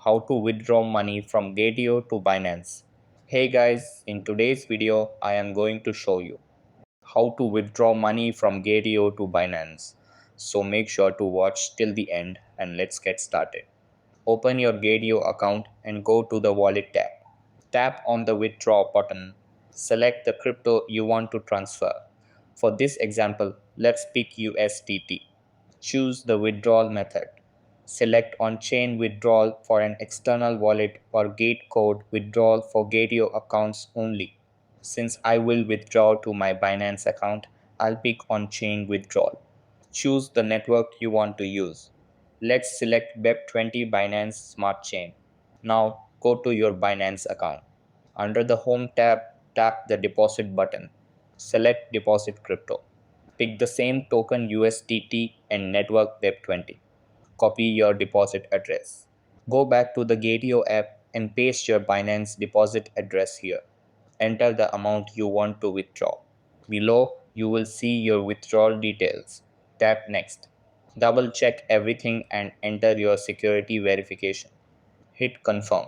how to withdraw money from Gateo to Binance. Hey guys, in today's video, I am going to show you how to withdraw money from Gateo to Binance. So make sure to watch till the end and let's get started. Open your Gateo account and go to the Wallet tab. Tap on the Withdraw button. Select the crypto you want to transfer. For this example, let's pick USDT. Choose the withdrawal method. Select on-chain withdrawal for an external wallet or gate code withdrawal for Gateo accounts only. Since I will withdraw to my Binance account, I'll pick on-chain withdrawal. Choose the network you want to use. Let's select BEP20 Binance Smart Chain. Now go to your Binance account. Under the Home tab, tap the Deposit button. Select Deposit Crypto. Pick the same token USDT and network BEP20. Copy your deposit address. Go back to the Gateo app and paste your Binance deposit address here. Enter the amount you want to withdraw. Below, you will see your withdrawal details. Tap Next. Double check everything and enter your security verification. Hit Confirm.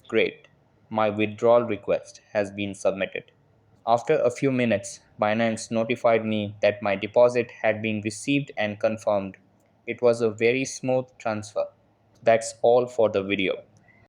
Great. My withdrawal request has been submitted. After a few minutes, Binance notified me that my deposit had been received and confirmed. It was a very smooth transfer. That's all for the video.